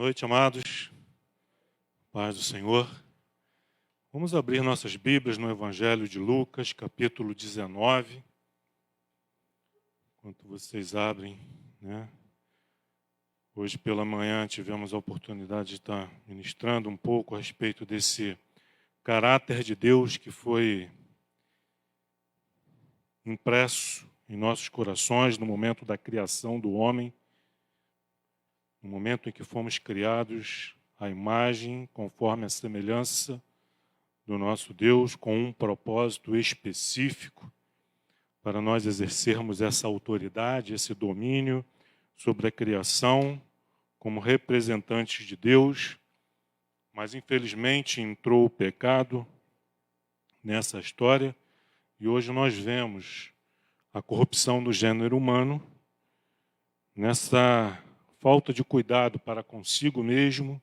noite, amados. Paz do Senhor. Vamos abrir nossas Bíblias no Evangelho de Lucas, capítulo 19. Enquanto vocês abrem, Hoje pela manhã tivemos a oportunidade de estar ministrando um pouco a respeito desse caráter de Deus que foi impresso em nossos corações no momento da criação do homem, no momento em que fomos criados à imagem, conforme a semelhança do nosso Deus, com um propósito específico para nós exercermos essa autoridade, esse domínio sobre a criação como representantes de Deus. Mas infelizmente entrou o pecado nessa história e hoje nós vemos a corrupção do gênero humano nessa falta de cuidado para consigo mesmo,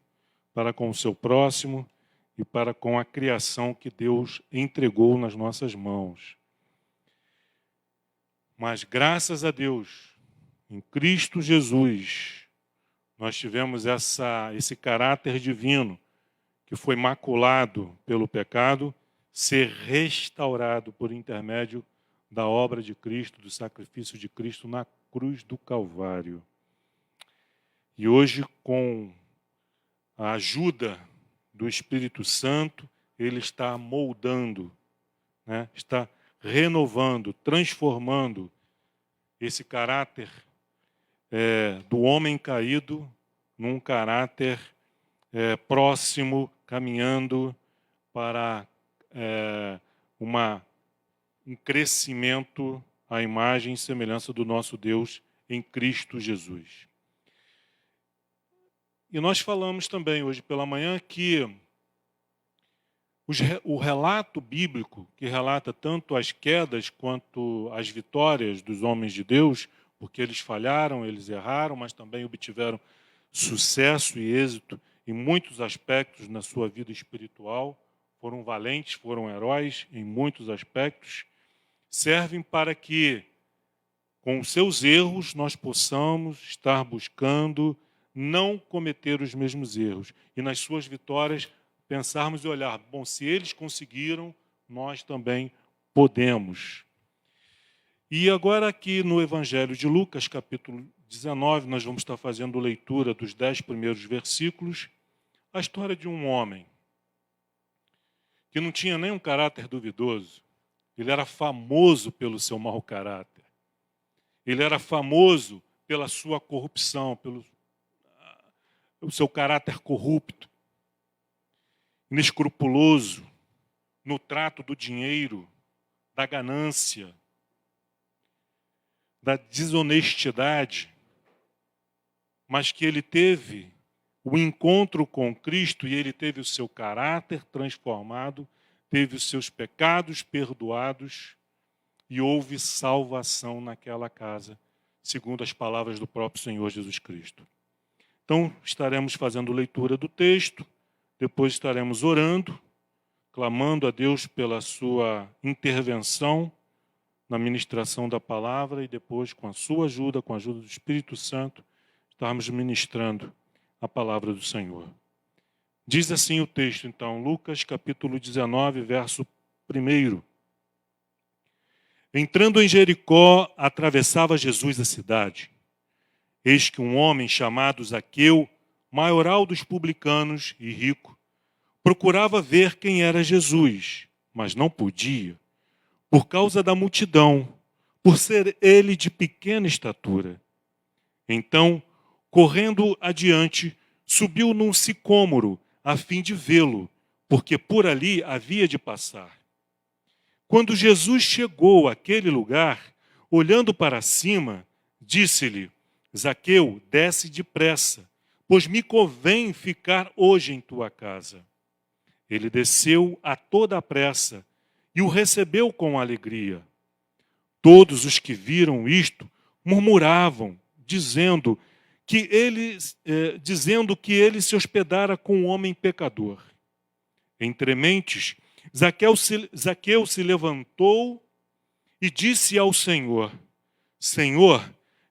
para com o seu próximo e para com a criação que Deus entregou nas nossas mãos. Mas graças a Deus, em Cristo Jesus, nós tivemos esse caráter divino que foi maculado pelo pecado, ser restaurado por intermédio da obra de Cristo, do sacrifício de Cristo na cruz do Calvário. E hoje, com a ajuda do Espírito Santo, ele está moldando, está renovando, transformando esse caráter do homem caído num caráter próximo, caminhando para um crescimento à imagem e semelhança do nosso Deus em Cristo Jesus. E nós falamos também hoje pela manhã que o relato bíblico, que relata tanto as quedas quanto as vitórias dos homens de Deus, porque eles falharam, eles erraram, mas também obtiveram sucesso e êxito em muitos aspectos na sua vida espiritual, foram valentes, foram heróis em muitos aspectos, servem para que, com os seus erros, nós possamos estar buscando não cometer os mesmos erros. E nas suas vitórias, pensarmos e olhar, bom, se eles conseguiram, nós também podemos. E agora aqui no Evangelho de Lucas, capítulo 19, nós vamos estar fazendo leitura dos 10 primeiros versículos, a história de um homem que não tinha nem um caráter duvidoso. Ele era famoso pelo seu mau caráter. Ele era famoso pela sua corrupção, pelo seu caráter corrupto, inescrupuloso no trato do dinheiro, da ganância, da desonestidade, mas que ele teve o encontro com Cristo e ele teve o seu caráter transformado, teve os seus pecados perdoados e houve salvação naquela casa, segundo as palavras do próprio Senhor Jesus Cristo. Então, estaremos fazendo leitura do texto, depois estaremos orando, clamando a Deus pela sua intervenção na ministração da palavra e depois, com a sua ajuda, com a ajuda do Espírito Santo, estarmos ministrando a palavra do Senhor. Diz assim o texto, então, Lucas capítulo 19, verso 1. Entrando em Jericó, atravessava Jesus a cidade. Eis que um homem chamado Zaqueu, maioral dos publicanos e rico, procurava ver quem era Jesus, mas não podia, por causa da multidão, por ser ele de pequena estatura. Então, correndo adiante, subiu num sicômoro, a fim de vê-lo, porque por ali havia de passar. Quando Jesus chegou àquele lugar, olhando para cima, disse-lhe: Zaqueu, desce depressa, pois me convém ficar hoje em tua casa. Ele desceu a toda a pressa e o recebeu com alegria. Todos os que viram isto murmuravam, dizendo que ele se hospedara com um homem pecador. Entre mentes, Zaqueu se levantou e disse ao Senhor: Senhor,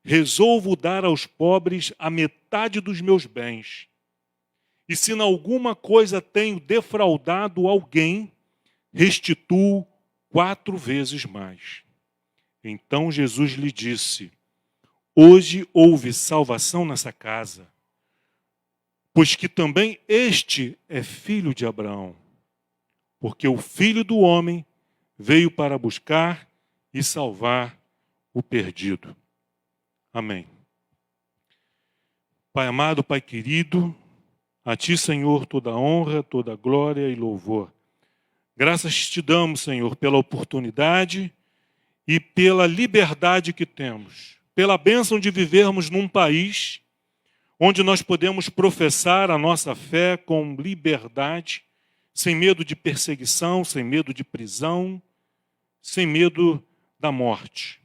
resolvo dar aos pobres a metade dos meus bens. E se em alguma coisa tenho defraudado alguém, restituo 4 vezes mais. Então Jesus lhe disse: hoje houve salvação nessa casa, pois que também este é filho de Abraão, porque o Filho do Homem veio para buscar e salvar o perdido. Amém. Pai amado, Pai querido, a Ti, Senhor, toda honra, toda glória e louvor. Graças te damos, Senhor, pela oportunidade e pela liberdade que temos, pela bênção de vivermos num país onde nós podemos professar a nossa fé com liberdade, sem medo de perseguição, sem medo de prisão, sem medo da morte.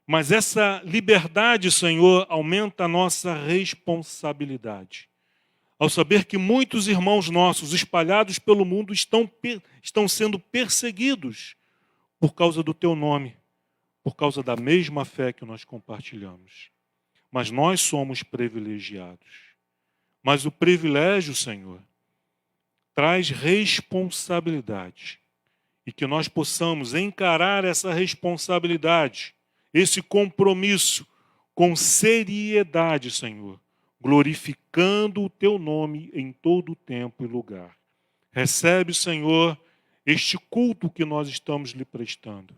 Mas essa liberdade, Senhor, aumenta a nossa responsabilidade. Ao saber que muitos irmãos nossos espalhados pelo mundo estão sendo perseguidos por causa do Teu nome, por causa da mesma fé que nós compartilhamos. Mas nós somos privilegiados. Mas o privilégio, Senhor, traz responsabilidade. E que nós possamos encarar essa responsabilidade, esse compromisso, com seriedade, Senhor, glorificando o Teu nome em todo tempo e lugar. Recebe, Senhor, este culto que nós estamos lhe prestando.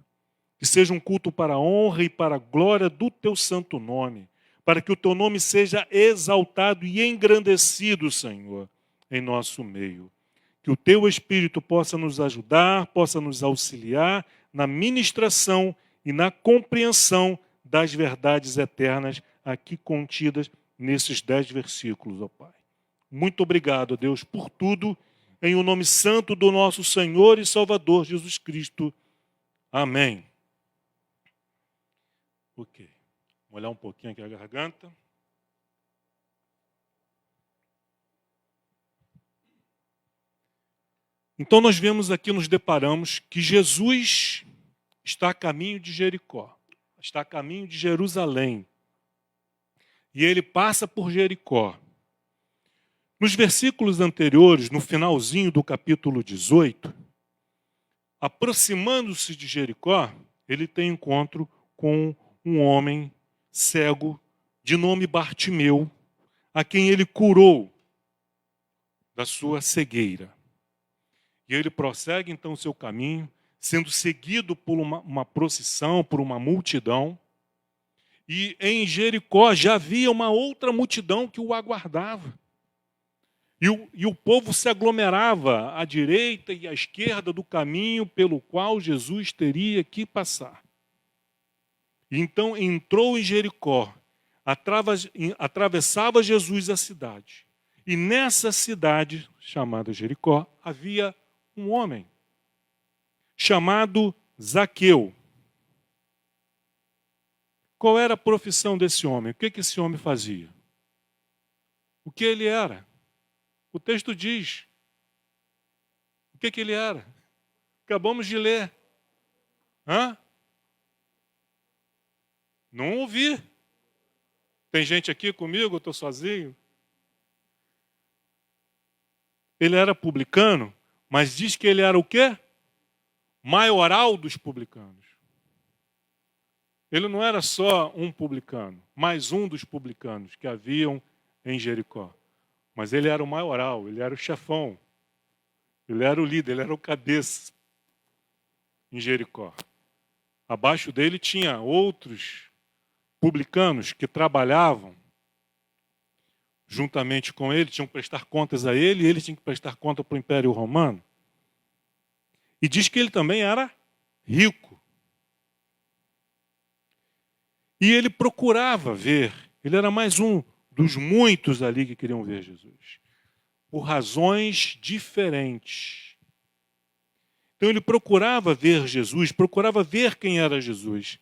Que seja um culto para a honra e para a glória do Teu santo nome, para que o Teu nome seja exaltado e engrandecido, Senhor, em nosso meio. Que o Teu Espírito possa nos ajudar, possa nos auxiliar na ministração e na compreensão das verdades eternas aqui contidas nesses 10 versículos, ó Pai. Muito obrigado, Deus, por tudo, em o nome santo do nosso Senhor e Salvador Jesus Cristo. Amém. Ok. Vou olhar um pouquinho aqui a garganta. Então nós vemos aqui, nos deparamos que Jesus está a caminho de Jericó, está a caminho de Jerusalém. E ele passa por Jericó. Nos versículos anteriores, no finalzinho do capítulo 18, aproximando-se de Jericó, ele tem encontro com um homem cego de nome Bartimeu, a quem ele curou da sua cegueira. E ele prossegue então o seu caminho, sendo seguido por uma procissão, por uma multidão. E em Jericó já havia uma outra multidão que o aguardava. E o povo se aglomerava à direita e à esquerda do caminho pelo qual Jesus teria que passar. E então entrou em Jericó, atravessava Jesus a cidade. E nessa cidade, chamada Jericó, havia um homem chamado Zaqueu. Qual era a profissão desse homem? O que esse homem fazia? O que ele era? O texto diz. O que ele era? Acabamos de ler. Hã? Não ouvi. Tem gente aqui comigo? Eu estou sozinho? Ele era publicano, mas diz que ele era o quê? Maioral dos publicanos. Ele não era só um publicano, mais um dos publicanos que haviam em Jericó. Mas ele era o maioral, ele era o chefão. Ele era o líder, ele era o cabeça em Jericó. Abaixo dele tinha outros publicanos que trabalhavam juntamente com ele, tinham que prestar contas a ele, e ele tinha que prestar conta para o Império Romano. E diz que ele também era rico. E ele procurava ver, ele era mais um dos muitos ali que queriam ver Jesus, por razões diferentes. Então ele procurava ver Jesus, procurava ver quem era Jesus.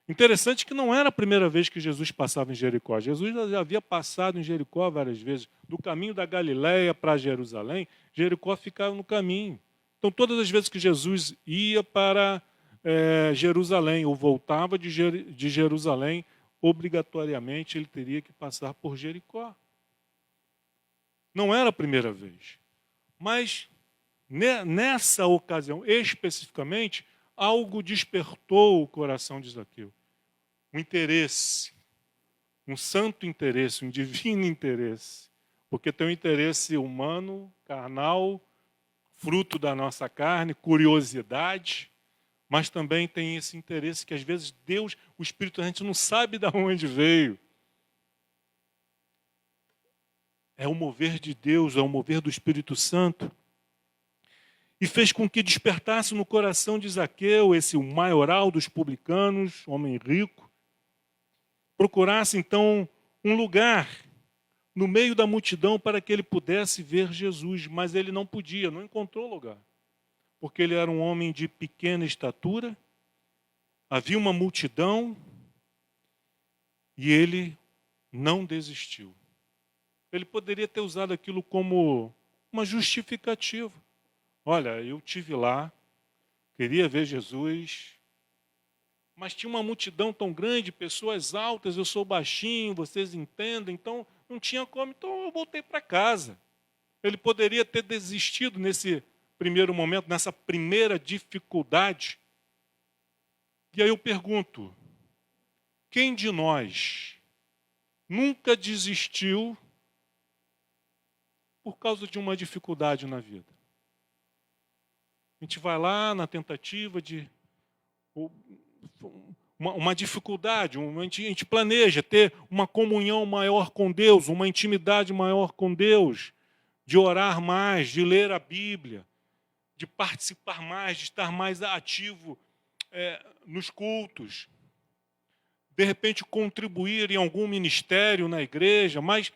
Interessante que não era a primeira vez que Jesus passava em Jericó. Jesus já havia passado em Jericó várias vezes. Do caminho da Galiléia para Jerusalém, Jericó ficava no caminho. Então todas as vezes que Jesus ia para Jerusalém ou voltava de Jerusalém, obrigatoriamente ele teria que passar por Jericó. Não era a primeira vez. Mas, nessa ocasião, especificamente, algo despertou o coração de Zaqueu. Um interesse, um santo interesse, um divino interesse. Porque tem um interesse humano, carnal, fruto da nossa carne, curiosidade, mas também tem esse interesse que às vezes Deus, o Espírito, a gente não sabe de onde veio. É o mover de Deus, é o mover do Espírito Santo. E fez com que despertasse no coração de Zaqueu, esse o maioral dos publicanos, homem rico, procurasse então um lugar no meio da multidão para que ele pudesse ver Jesus, mas ele não podia, não encontrou lugar, porque ele era um homem de pequena estatura, havia uma multidão e ele não desistiu. Ele poderia ter usado aquilo como uma justificativa. Olha, eu estive lá, queria ver Jesus, mas tinha uma multidão tão grande, pessoas altas, eu sou baixinho, vocês entendem, então não tinha como, então eu voltei para casa. Ele poderia ter desistido nesse primeiro momento, nessa primeira dificuldade. E aí eu pergunto, quem de nós nunca desistiu por causa de uma dificuldade na vida? A gente vai lá na tentativa de uma dificuldade, a gente planeja ter uma comunhão maior com Deus, uma intimidade maior com Deus, de orar mais, de ler a Bíblia, de participar mais, de estar mais ativo nos cultos, de repente contribuir em algum ministério na igreja, mas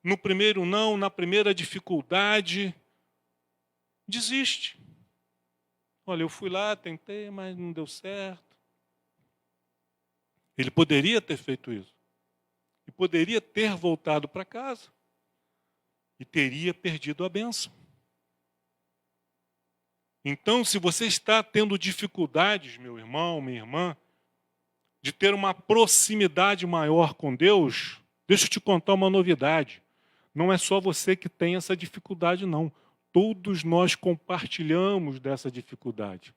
no primeiro não, na primeira dificuldade, desiste. Olha, eu fui lá, tentei, mas não deu certo. Ele poderia ter feito isso. E poderia ter voltado para casa. E teria perdido a bênção. Então, se você está tendo dificuldades, meu irmão, minha irmã, de ter uma proximidade maior com Deus, deixa eu te contar uma novidade. Não é só você que tem essa dificuldade, não. Todos nós compartilhamos dessa dificuldade.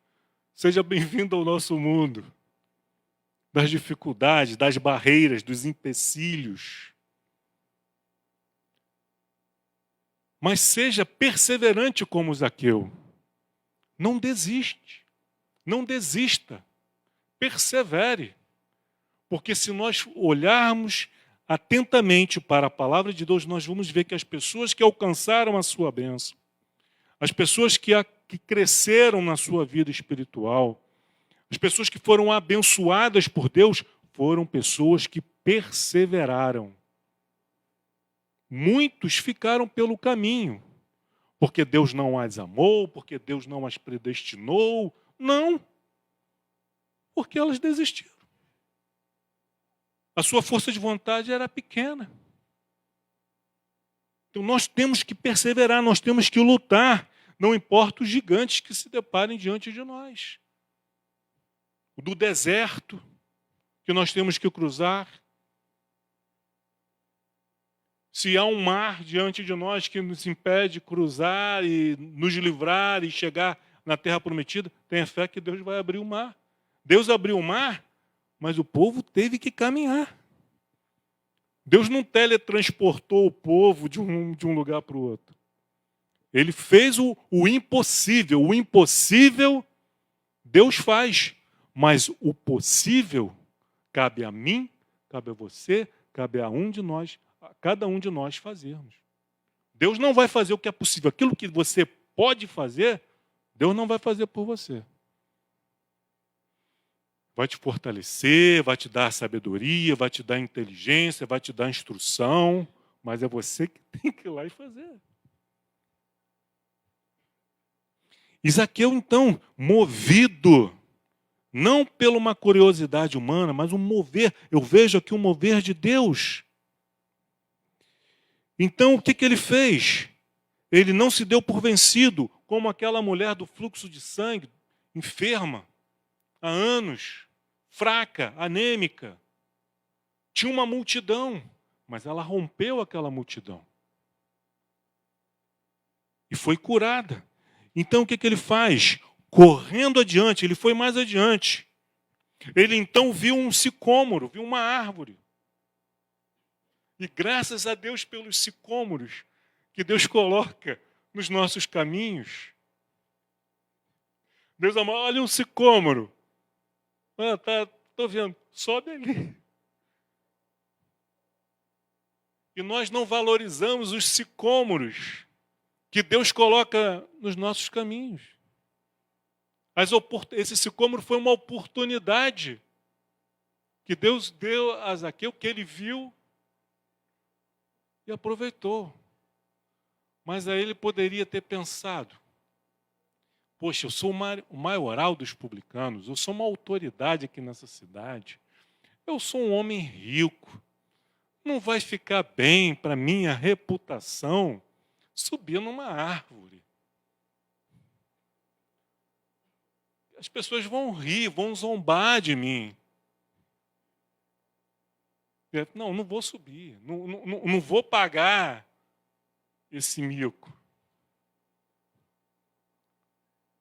Seja bem-vindo ao nosso mundo. Das dificuldades, das barreiras, dos empecilhos. Mas seja perseverante como Zaqueu. Não desiste. Não desista. Persevere. Porque se nós olharmos atentamente para a palavra de Deus, nós vamos ver que as pessoas que alcançaram a sua bênção, as pessoas que cresceram na sua vida espiritual, as pessoas que foram abençoadas por Deus, foram pessoas que perseveraram. Muitos ficaram pelo caminho, porque Deus não as amou, porque Deus não as predestinou. Não, porque elas desistiram. A sua força de vontade era pequena. Então nós temos que perseverar, nós temos que lutar, não importa os gigantes que se deparem diante de nós. O do deserto que nós temos que cruzar. Se há um mar diante de nós que nos impede de cruzar e nos livrar e chegar na terra prometida, tenha fé que Deus vai abrir o mar. Deus abriu o mar, mas o povo teve que caminhar. Deus não teletransportou o povo de um lugar para o outro. Ele fez o impossível. O impossível Deus faz. Mas o possível cabe a mim, cabe a você, cabe a cada um de nós fazermos. Deus não vai fazer o que é possível. Aquilo que você pode fazer, Deus não vai fazer por você. Vai te fortalecer, vai te dar sabedoria, vai te dar inteligência, vai te dar instrução, mas é você que tem que ir lá e fazer. Zaqueu, então, movido, não por uma curiosidade humana, mas um mover, eu vejo aqui um mover de Deus. Então, o que ele fez? Ele não se deu por vencido, como aquela mulher do fluxo de sangue, enferma, há anos, fraca, anêmica. Tinha uma multidão, mas ela rompeu aquela multidão. e foi curada. Então o que ele faz? Correndo adiante, ele foi mais adiante. Ele então viu um sicômoro, viu uma árvore. E graças a Deus pelos sicômoros que Deus coloca nos nossos caminhos. Deus amado, olha um sicômoro. Estou vendo, sobe ali. E nós não valorizamos os sicômoros que Deus coloca nos nossos caminhos. Esse sicômoro foi uma oportunidade que Deus deu a Zaqueu, que ele viu e aproveitou. Mas aí ele poderia ter pensado, poxa, eu sou o maioral dos publicanos, eu sou uma autoridade aqui nessa cidade, eu sou um homem rico, não vai ficar bem para minha reputação subir numa árvore. As pessoas vão rir, vão zombar de mim. Não, não vou subir, não vou pagar esse mico.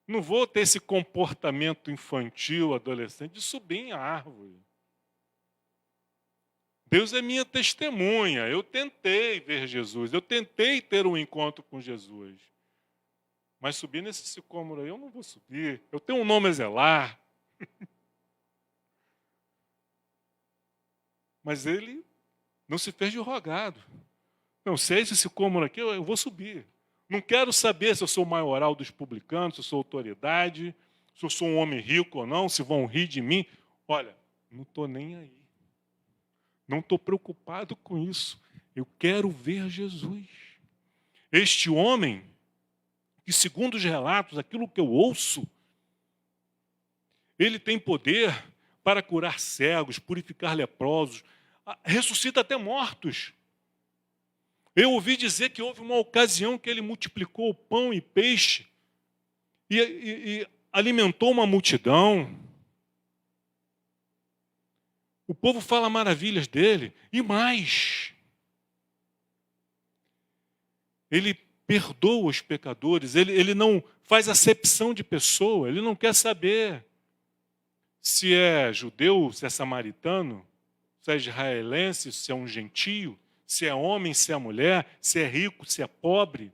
Não vou ter esse comportamento infantil, adolescente, de subir em árvore. Deus é minha testemunha. Eu tentei ver Jesus, eu tentei ter um encontro com Jesus. Mas subir nesse sicômoro aí, eu não vou subir. Eu tenho um nome a zelar. Mas ele não se fez de rogado. Não sei se esse sicômoro aqui, eu vou subir. Não quero saber se eu sou o maioral dos publicanos, se eu sou autoridade, se eu sou um homem rico ou não, se vão rir de mim. Olha, não estou nem aí. Não estou preocupado com isso. Eu quero ver Jesus. Este homem, que segundo os relatos, aquilo que eu ouço, ele tem poder para curar cegos, purificar leprosos, ressuscita até mortos. Eu ouvi dizer que houve uma ocasião que ele multiplicou o pão e peixe e alimentou uma multidão. O povo fala maravilhas dele. E mais, ele perdoa os pecadores, ele não faz acepção de pessoa, ele não quer saber se é judeu, se é samaritano, se é israelense, se é um gentio, se é homem, se é mulher, se é rico, se é pobre,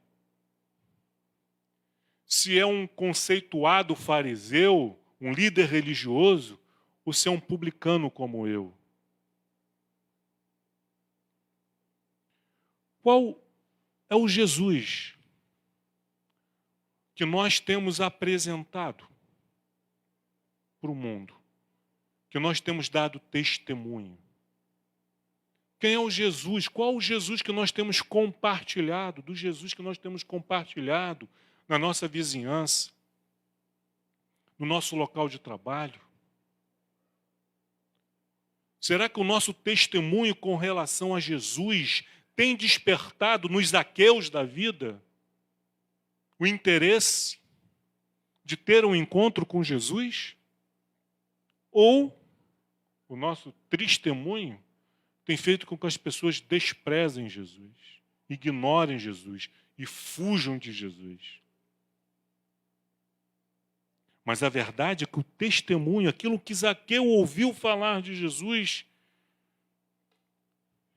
se é um conceituado fariseu, um líder religioso, ou se é um publicano como eu. Qual é o Jesus que nós temos apresentado para o mundo, que nós temos dado testemunho? Quem é o Jesus? Qual o Jesus que nós temos compartilhado? Do Jesus que nós temos compartilhado na nossa vizinhança, no nosso local de trabalho? Será que o nosso testemunho com relação a Jesus tem despertado nos Zaqueus da vida o interesse de ter um encontro com Jesus? Ou o nosso testemunho tem feito com que as pessoas desprezem Jesus, ignorem Jesus e fujam de Jesus? Mas a verdade é que o testemunho, aquilo que Zaqueu ouviu falar de Jesus,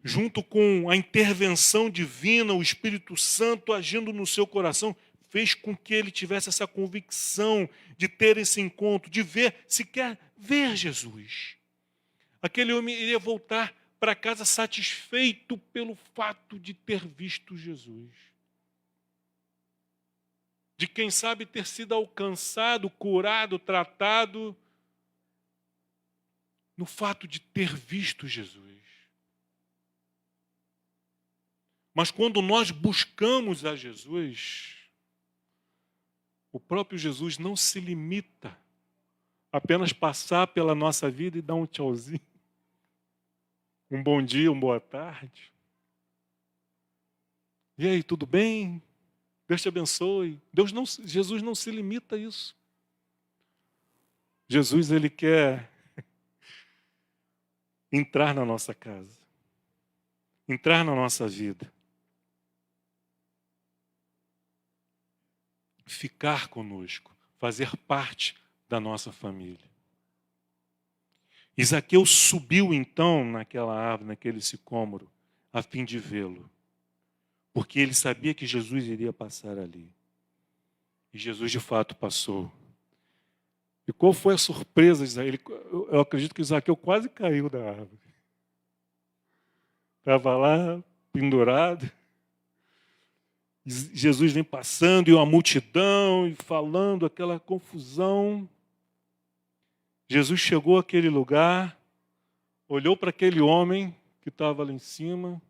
junto com a intervenção divina, o Espírito Santo agindo no seu coração, fez com que ele tivesse essa convicção de ter esse encontro, de ver, sequer ver Jesus. Aquele homem iria voltar para casa satisfeito pelo fato de ter visto Jesus. De quem sabe ter sido alcançado, curado, tratado, no fato de ter visto Jesus. Mas quando nós buscamos a Jesus, o próprio Jesus não se limita a apenas passar pela nossa vida e dar um tchauzinho, um bom dia, uma boa tarde. E aí, tudo bem? Deus te abençoe. Jesus não se limita a isso. Jesus, ele quer entrar na nossa casa, entrar na nossa vida. ficar conosco, fazer parte da nossa família. E Zaqueu subiu então naquela árvore, naquele sicômoro, a fim de vê-lo, porque ele sabia que Jesus iria passar ali. E Jesus de fato passou. E qual foi a surpresa de Zaqueu? Eu acredito que Zaqueu quase caiu da árvore. Estava lá, pendurado. E Jesus vem passando e uma multidão e falando aquela confusão. Jesus chegou àquele lugar, olhou para aquele homem que estava lá em cima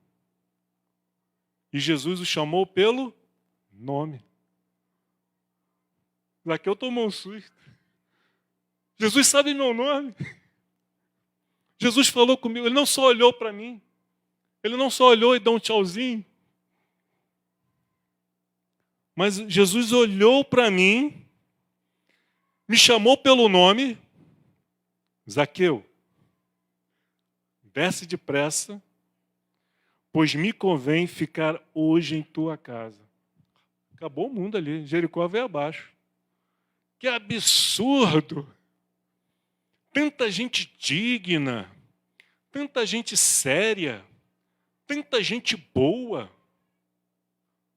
e Jesus o chamou pelo nome. Zaqueu tomou um susto. Jesus sabe meu nome. Jesus falou comigo, ele não só olhou para mim, ele não só olhou e deu um tchauzinho, mas Jesus olhou para mim, me chamou pelo nome, Zaqueu, desce depressa, pois me convém ficar hoje em tua casa. Acabou o mundo ali, Jericó veio abaixo. Que absurdo! Tanta gente digna, tanta gente séria, tanta gente boa,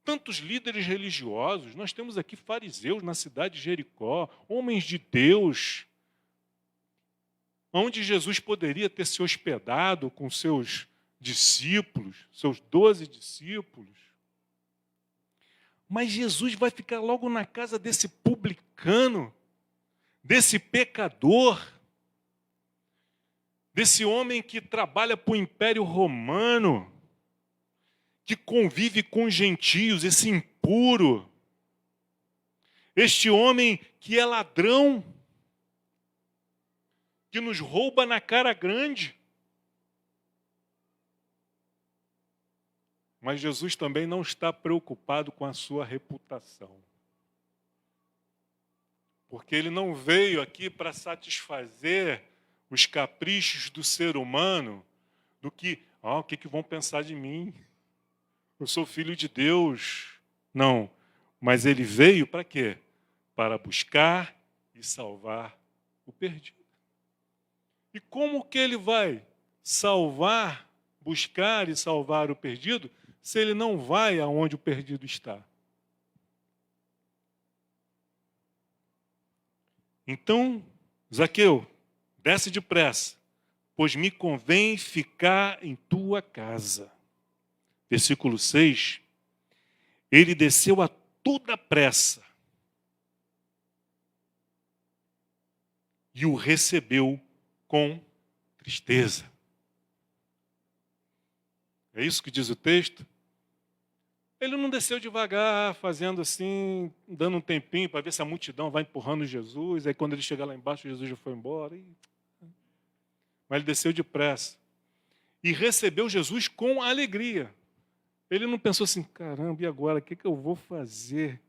tantos líderes religiosos. Nós temos aqui fariseus na cidade de Jericó, homens de Deus, onde Jesus poderia ter se hospedado com seus discípulos, seus 12 discípulos. Mas Jesus vai ficar logo na casa desse publicano, desse pecador, desse homem que trabalha para o Império Romano, que convive com gentios, esse impuro, este homem que é ladrão, que nos rouba na cara grande. Mas Jesus também não está preocupado com a sua reputação. Porque ele não veio aqui para satisfazer os caprichos do ser humano, do que, o que vão pensar de mim? Eu sou filho de Deus. Não, mas ele veio para quê? Para buscar e salvar o perdido. E como que ele vai salvar, buscar e salvar o perdido, se ele não vai aonde o perdido está? Então, Zaqueu, desce depressa, pois me convém ficar em tua casa. Versículo 6. Ele desceu a toda pressa e o recebeu com tristeza. É isso que diz o texto? Ele não desceu devagar, fazendo assim, dando um tempinho para ver se a multidão vai empurrando Jesus. Aí quando ele chegar lá embaixo, Jesus já foi embora. Mas ele desceu depressa. E recebeu Jesus com alegria. Ele não pensou assim, caramba, e agora? O que eu vou fazer?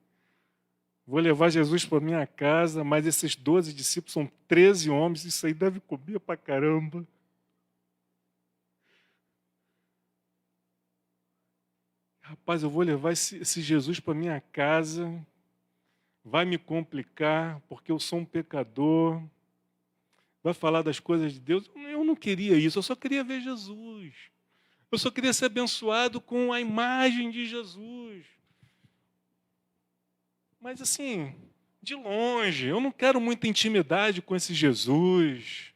Vou levar Jesus para minha casa, mas esses 12 discípulos são 13 homens, isso aí deve comer para caramba. Rapaz, eu vou levar esse Jesus para minha casa, vai me complicar, porque eu sou um pecador, vai falar das coisas de Deus. Eu não queria isso, eu só queria ver Jesus. Eu só queria ser abençoado com a imagem de Jesus. Mas assim, de longe, eu não quero muita intimidade com esse Jesus.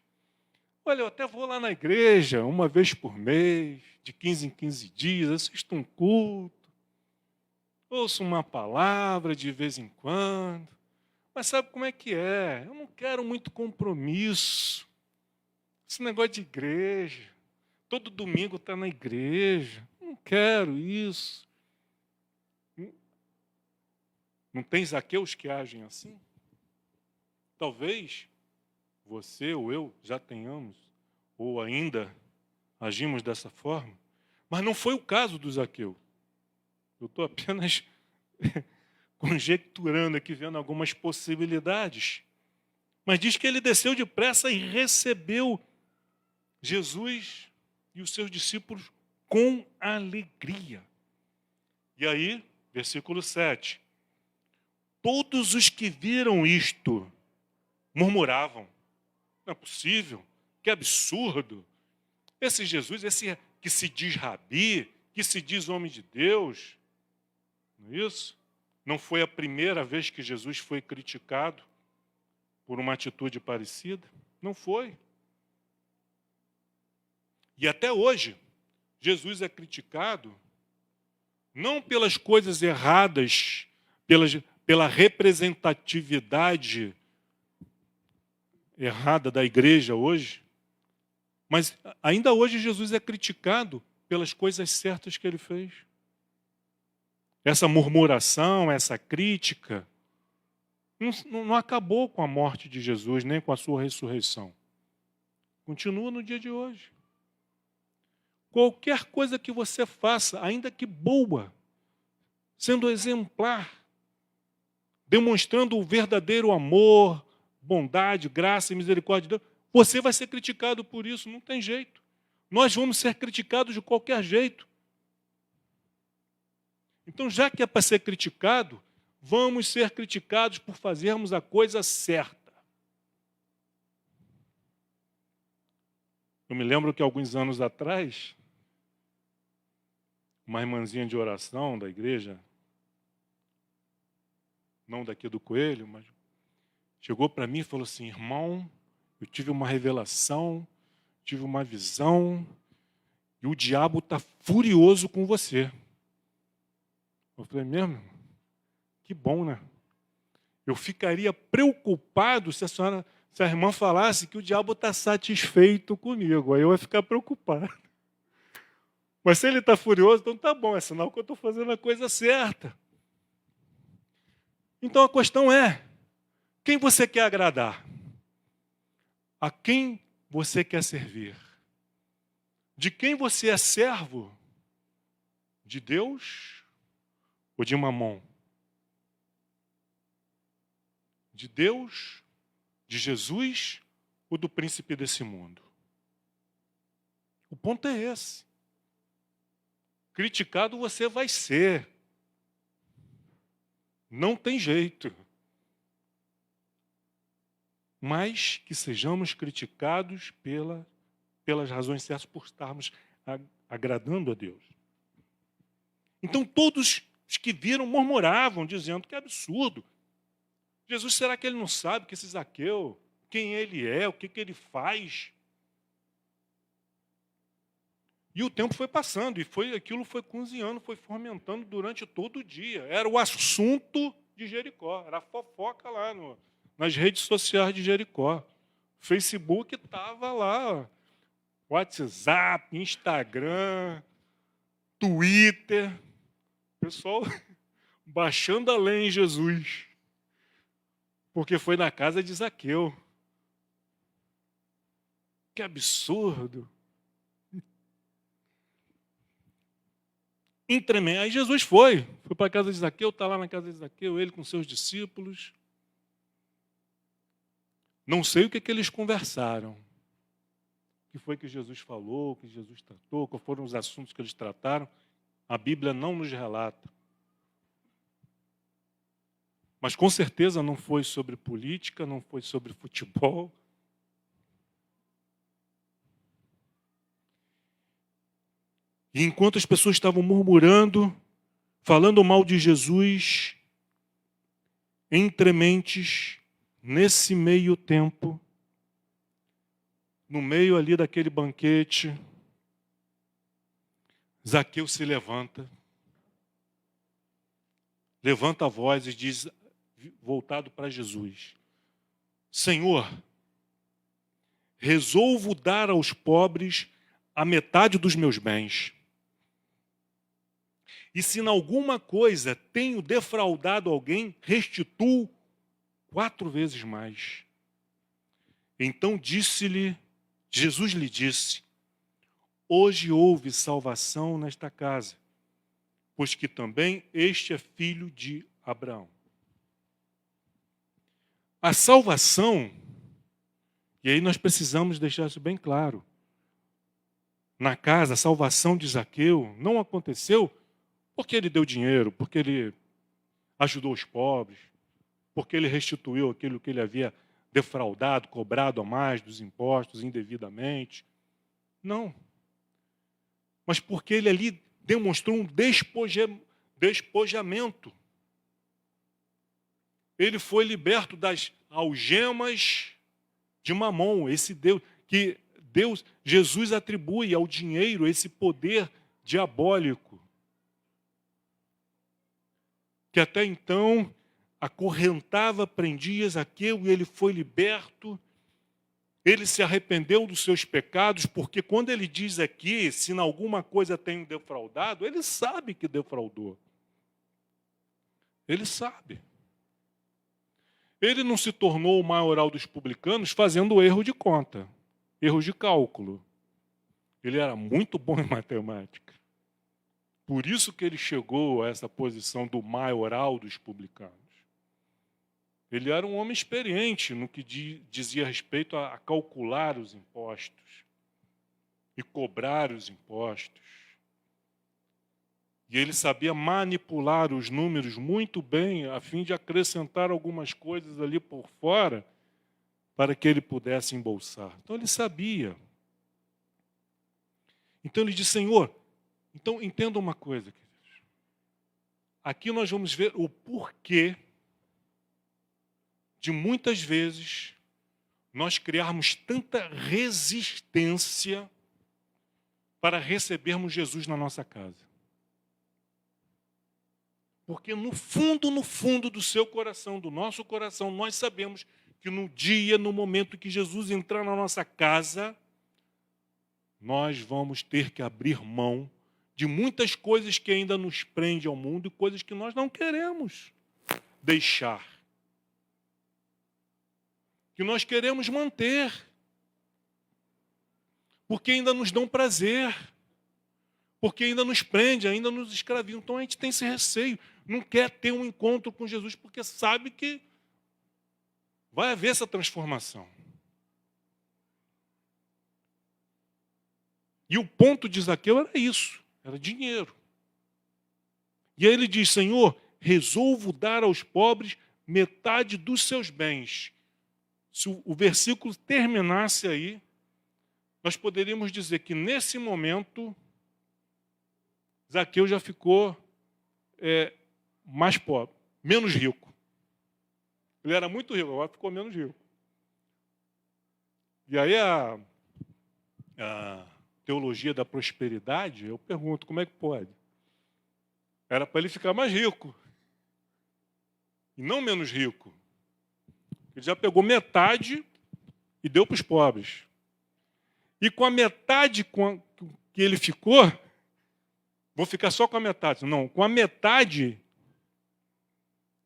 Olha, eu até vou lá na igreja uma vez por mês, de 15 em 15 dias, assisto um culto, ouço uma palavra de vez em quando. Mas sabe como é que é? Eu não quero muito compromisso. Esse negócio de igreja. Todo domingo está na igreja. Não quero isso. Não tem Zaqueus que agem assim? Talvez você ou eu já tenhamos, ou ainda agimos dessa forma, mas não foi o caso do Zaqueu. Eu estou apenas conjecturando aqui, vendo algumas possibilidades. Mas diz que ele desceu depressa e recebeu Jesus e os seus discípulos com alegria. E aí, versículo 7. Todos os que viram isto murmuravam. Não é possível, que absurdo. Esse Jesus, esse que se diz rabi, que se diz homem de Deus, não é isso? Não foi a primeira vez que Jesus foi criticado por uma atitude parecida? Não foi. E até hoje, Jesus é criticado não pelas coisas erradas, pela representatividade errada da igreja hoje, mas ainda hoje Jesus é criticado pelas coisas certas que ele fez. Essa murmuração, essa crítica, não acabou com a morte de Jesus, nem com a sua ressurreição. Continua no dia de hoje. Qualquer coisa que você faça, ainda que boa, sendo exemplar, demonstrando o verdadeiro amor, bondade, graça e misericórdia de Deus, você vai ser criticado por isso, não tem jeito. Nós vamos ser criticados de qualquer jeito. Então, já que é para ser criticado, vamos ser criticados por fazermos a coisa certa. Eu me lembro que alguns anos atrás, uma irmãzinha de oração da igreja, não daqui do Coelho, mas chegou para mim e falou assim: irmão, eu tive uma revelação, tive uma visão, e o diabo está furioso com você. Eu falei, mesmo? Que bom, né? Eu ficaria preocupado se a irmã falasse que o diabo está satisfeito comigo. Aí eu ia ficar preocupado. Mas se ele está furioso, então tá bom, é sinal que eu estou fazendo a coisa certa. Então a questão é, quem você quer agradar? A quem você quer servir? De quem você é servo? De Deus ou de Mamon? De Deus, de Jesus ou do príncipe desse mundo? O ponto é esse. Criticado você vai ser. Não tem jeito. Mas que sejamos criticados pelas razões certas, por estarmos agradando a Deus. Então todos os que viram murmuravam, dizendo que absurdo. Jesus, será que ele não sabe que esse Zaqueu, quem ele é, o que ele faz? E o tempo foi passando, e aquilo foi cozinhando, foi fomentando durante todo o dia. Era o assunto de Jericó, era a fofoca lá nas redes sociais de Jericó. Facebook estava lá, WhatsApp, Instagram, Twitter. O pessoal baixando a lei em Jesus, porque foi na casa de Zaqueu. Que absurdo! Aí Jesus foi para a casa de Zaqueu, está lá na casa de Zaqueu, ele com seus discípulos. Não sei o que eles conversaram. O que foi que Jesus falou, o que Jesus tratou, quais foram os assuntos que eles trataram. A Bíblia não nos relata. Mas com certeza não foi sobre política, não foi sobre futebol. E enquanto as pessoas estavam murmurando, falando mal de Jesus, entre mentes, nesse meio tempo, no meio ali daquele banquete, Zaqueu se levanta a voz e diz, voltado para Jesus: Senhor, resolvo dar aos pobres a metade dos meus bens. E se em alguma coisa tenho defraudado alguém, restituo 4 vezes mais. Então Jesus lhe disse: hoje houve salvação nesta casa, pois que também este é filho de Abraão. A salvação, e aí nós precisamos deixar isso bem claro, na casa, a salvação de Zaqueu não aconteceu porque ele deu dinheiro, porque ele ajudou os pobres, porque ele restituiu aquilo que ele havia defraudado, cobrado a mais dos impostos indevidamente. Não. Mas porque ele ali demonstrou um despojamento. Ele foi liberto das algemas de Mamon, esse Deus que Jesus atribui ao dinheiro esse poder diabólico, que até então acorrentava, prendia Zaqueu, e ele foi liberto. Ele se arrependeu dos seus pecados, porque quando ele diz aqui, se em alguma coisa tenho defraudado, ele sabe que defraudou. Ele sabe. Ele não se tornou o maioral dos publicanos fazendo erro de conta, erros de cálculo. Ele era muito bom em matemática. Por isso que ele chegou a essa posição do maioral dos publicanos. Ele era um homem experiente no que dizia respeito a calcular os impostos e cobrar os impostos. E ele sabia manipular os números muito bem, a fim de acrescentar algumas coisas ali por fora, para que ele pudesse embolsar. Então ele sabia. Então ele disse: Senhor, então entenda uma coisa, queridos. Aqui nós vamos ver o porquê de muitas vezes nós criarmos tanta resistência para recebermos Jesus na nossa casa. Porque no fundo do seu coração, do nosso coração, nós sabemos que no dia, no momento que Jesus entrar na nossa casa, nós vamos ter que abrir mão de muitas coisas que ainda nos prendem ao mundo e coisas que nós não queremos deixar. Que nós queremos manter. Porque ainda nos dão prazer. Porque ainda nos prende, ainda nos escravizam. Então a gente tem esse receio. Não quer ter um encontro com Jesus, porque sabe que vai haver essa transformação. E o ponto de Zaqueu era isso, era dinheiro. E aí ele diz: Senhor, resolvo dar aos pobres metade dos seus bens. Se o versículo terminasse aí, nós poderíamos dizer que nesse momento Zaqueu já ficou mais pobre, menos rico. Ele era muito rico, agora ficou menos rico. E aí a teologia da prosperidade, eu pergunto, como é que pode? Era para ele ficar mais rico. E não menos rico. Ele já pegou metade e deu para os pobres. E com a metade que ele ficou, vou ficar só com a metade. Não, com a metade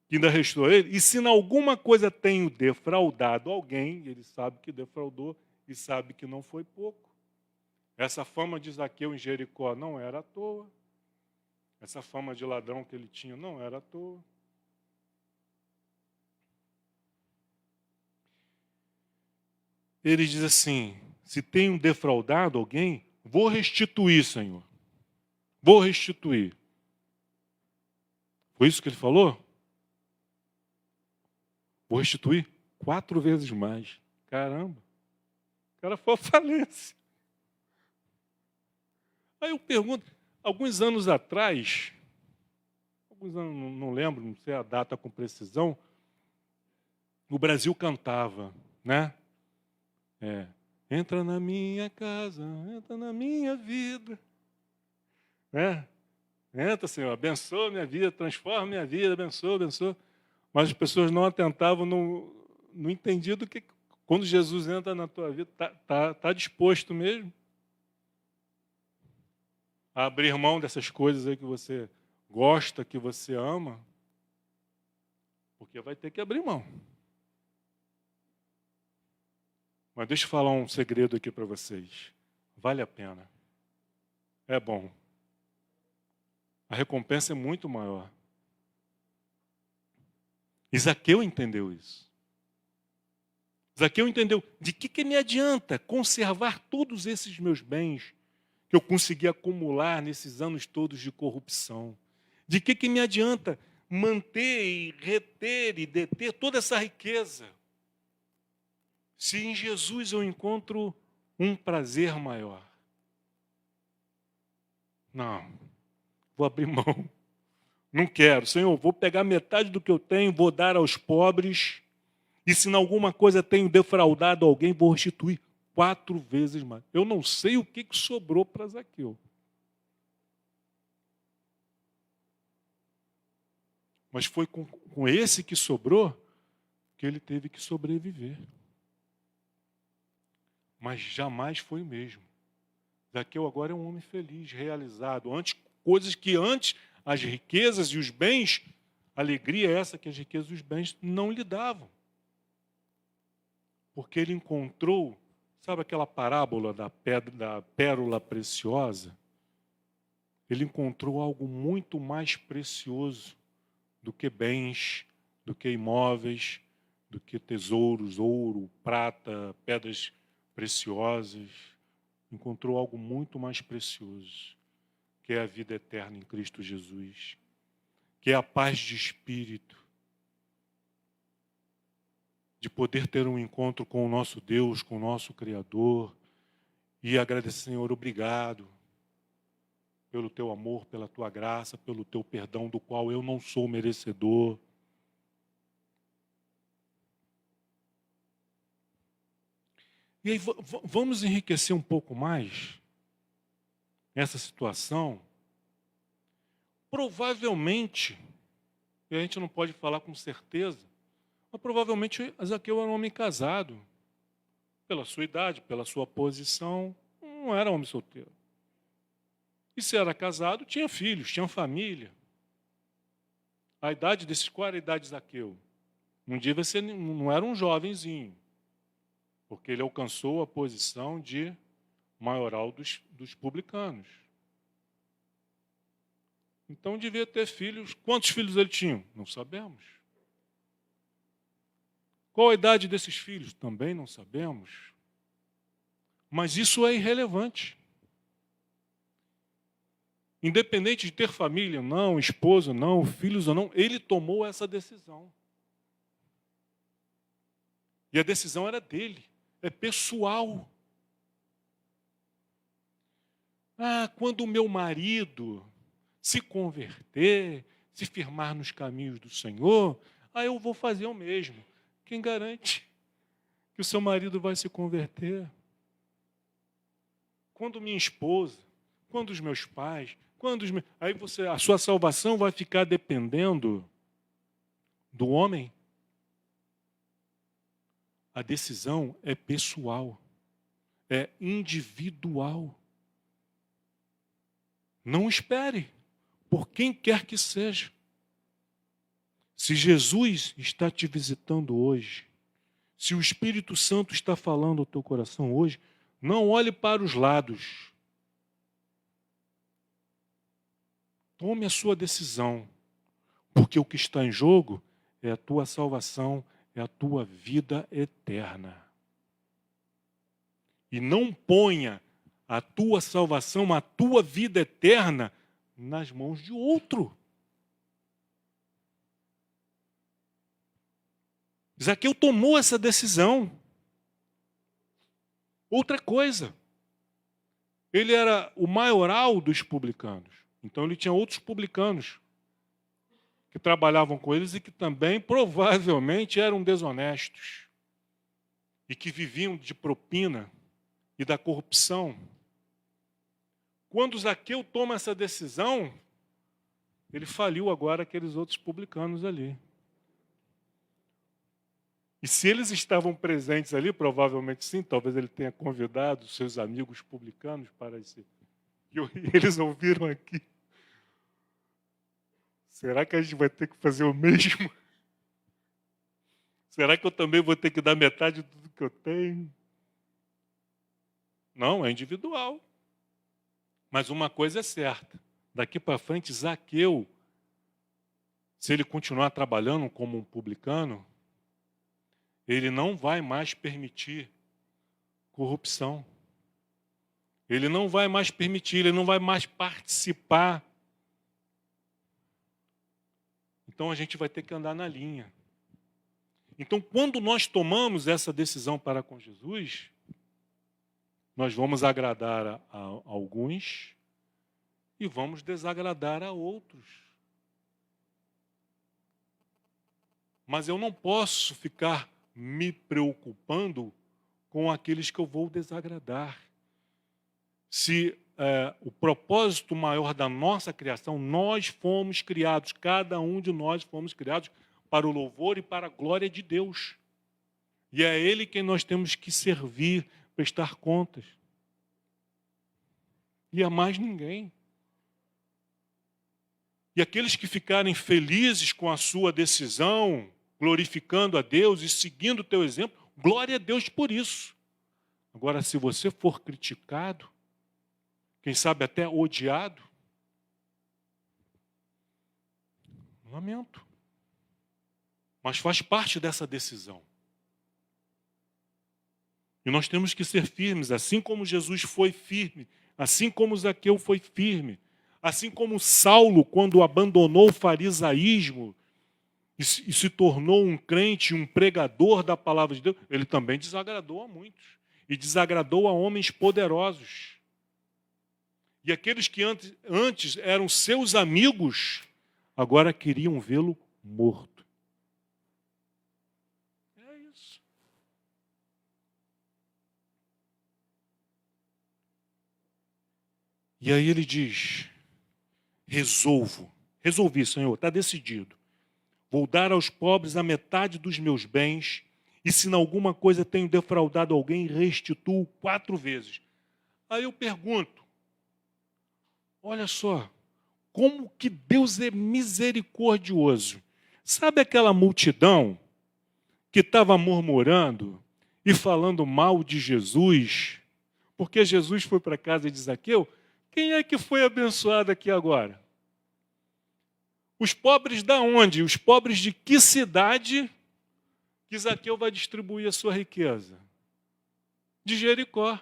que ainda restou a ele, e se em alguma coisa tenho defraudado alguém, ele sabe que defraudou e sabe que não foi pouco. Essa fama de Zaqueu em Jericó não era à toa. Essa fama de ladrão que ele tinha não era à toa. Ele diz assim: se tenho defraudado alguém, vou restituir, Senhor. Vou restituir. Foi isso que ele falou? Vou restituir 4 vezes mais. Caramba. O cara foi à falência. Aí eu pergunto, alguns anos atrás, não lembro, não sei a data com precisão, o Brasil cantava, né? Entra na minha casa, entra na minha vida. Entra, Senhor, abençoa minha vida, transforma minha vida, abençoa, abençoa. Mas as pessoas não atentavam, não entendiam do que quando Jesus entra na tua vida, tá disposto mesmo a abrir mão dessas coisas aí que você gosta, que você ama, porque vai ter que abrir mão. Mas deixa eu falar um segredo aqui para vocês. Vale a pena. É bom. A recompensa é muito maior. E Zaqueu entendeu isso. Zaqueu entendeu, de que me adianta conservar todos esses meus bens que eu consegui acumular nesses anos todos de corrupção? De que me adianta manter e reter e deter toda essa riqueza, se em Jesus eu encontro um prazer maior? Não, vou abrir mão. Não quero. Senhor, vou pegar metade do que eu tenho, vou dar aos pobres, e se em alguma coisa tenho defraudado alguém, vou restituir 4 vezes mais. Eu não sei o que sobrou para Zaqueu. Mas foi com esse que sobrou que ele teve que sobreviver. Mas jamais foi o mesmo. Zaqueu agora é um homem feliz, realizado. Coisas que antes as riquezas e os bens, alegria essa que as riquezas e os bens não lhe davam. Porque ele encontrou, sabe aquela parábola da pérola preciosa? Ele encontrou algo muito mais precioso do que bens, do que imóveis, do que tesouros, ouro, prata, pedras preciosas. Encontrou algo muito mais precioso, que é a vida eterna em Cristo Jesus, que é a paz de espírito, de poder ter um encontro com o nosso Deus, com o nosso Criador, e agradecer, Senhor, obrigado pelo teu amor, pela tua graça, pelo teu perdão, do qual eu não sou merecedor. E aí vamos enriquecer um pouco mais essa situação. Provavelmente, e a gente não pode falar com certeza, mas provavelmente Zaqueu era um homem casado, pela sua idade, pela sua posição, não era homem solteiro. E se era casado, tinha filhos, tinha família. A idade desses, qual era a idade de Zaqueu? Não era um jovenzinho, porque ele alcançou a posição de maioral dos publicanos. Então devia ter filhos. Quantos filhos ele tinha? Não sabemos. Qual a idade desses filhos? Também não sabemos. Mas isso é irrelevante. Independente de ter família ou não, esposa ou não, filhos ou não, ele tomou essa decisão. E a decisão era dele, é pessoal. Quando o meu marido se converter, se firmar nos caminhos do Senhor, eu vou fazer o mesmo. Quem garante que o seu marido vai se converter? Quando minha esposa, quando os meus pais, a sua salvação vai ficar dependendo do homem? A decisão é pessoal, é individual. Não espere por quem quer que seja. Se Jesus está te visitando hoje, se o Espírito Santo está falando ao teu coração hoje, não olhe para os lados. Tome a sua decisão, porque o que está em jogo é a tua salvação, é a tua vida eterna. E não ponha a tua salvação, a tua vida eterna nas mãos de outro. Zaqueu tomou essa decisão. Outra coisa, ele era o maioral dos publicanos. Então ele tinha outros publicanos que trabalhavam com eles e que também provavelmente eram desonestos e que viviam de propina e da corrupção. Quando Zaqueu toma essa decisão, ele faliu agora aqueles outros publicanos ali. E se eles estavam presentes ali, provavelmente sim, talvez ele tenha convidado seus amigos publicanos para esse. E eles ouviram aqui. Será que a gente vai ter que fazer o mesmo? Será que eu também vou ter que dar metade de tudo que eu tenho? Não, é individual. Mas uma coisa é certa. Daqui para frente, Zaqueu, se ele continuar trabalhando como um publicano, ele não vai mais permitir corrupção. Ele não vai mais permitir, ele não vai mais participar Então a gente vai ter que andar na linha. Então, quando nós tomamos essa decisão para com Jesus, nós vamos agradar a alguns e vamos desagradar a outros. Mas eu não posso ficar me preocupando com aqueles que eu vou desagradar. Se o propósito maior da nossa criação, nós fomos criados, cada um de nós fomos criados para o louvor e para a glória de Deus. E é Ele quem nós temos que servir, prestar contas. E a mais ninguém. E aqueles que ficarem felizes com a sua decisão, glorificando a Deus e seguindo o teu exemplo, glória a Deus por isso. Agora, se você for criticado, quem sabe até odiado, lamento. Mas faz parte dessa decisão. E nós temos que ser firmes, assim como Jesus foi firme, assim como Zaqueu foi firme, assim como Saulo, quando abandonou o farisaísmo e se tornou um crente, um pregador da palavra de Deus, ele também desagradou a muitos. E desagradou a homens poderosos. E aqueles que antes eram seus amigos, agora queriam vê-lo morto. É isso. E aí ele diz, resolvi, Senhor, está decidido. Vou dar aos pobres a metade dos meus bens, e se em alguma coisa tenho defraudado alguém, restituo 4 vezes. Aí eu pergunto, olha só, como que Deus é misericordioso. Sabe aquela multidão que estava murmurando e falando mal de Jesus, porque Jesus foi para a casa de Zaqueu? Quem é que foi abençoado aqui agora? Os pobres da onde? Os pobres de que cidade que Zaqueu vai distribuir a sua riqueza? De Jericó.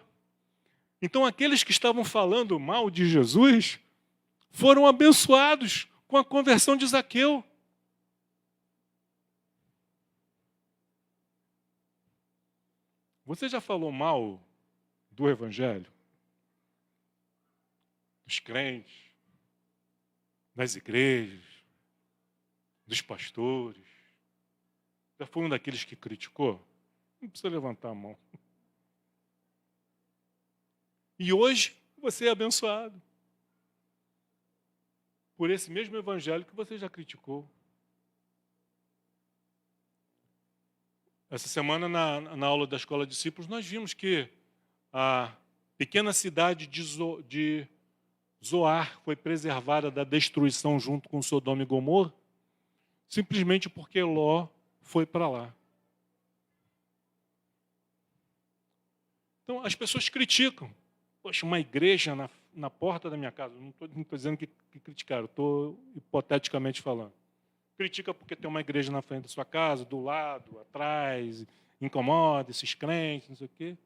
Então aqueles que estavam falando mal de Jesus foram abençoados com a conversão de Zaqueu. Você já falou mal do Evangelho? Dos crentes, das igrejas, dos pastores? Já foi um daqueles que criticou? Não precisa levantar a mão. E hoje você é abençoado por esse mesmo evangelho que você já criticou. Essa semana, na aula da Escola de Discípulos, nós vimos que a pequena cidade de Zoar foi preservada da destruição junto com Sodoma e Gomorra, simplesmente porque Ló foi para lá. Então, as pessoas criticam. Poxa, uma igreja na porta da minha casa. Não estou dizendo que criticaram, estou hipoteticamente falando. Critica porque tem uma igreja na frente da sua casa, do lado, atrás, incomoda esses crentes, não sei o quê.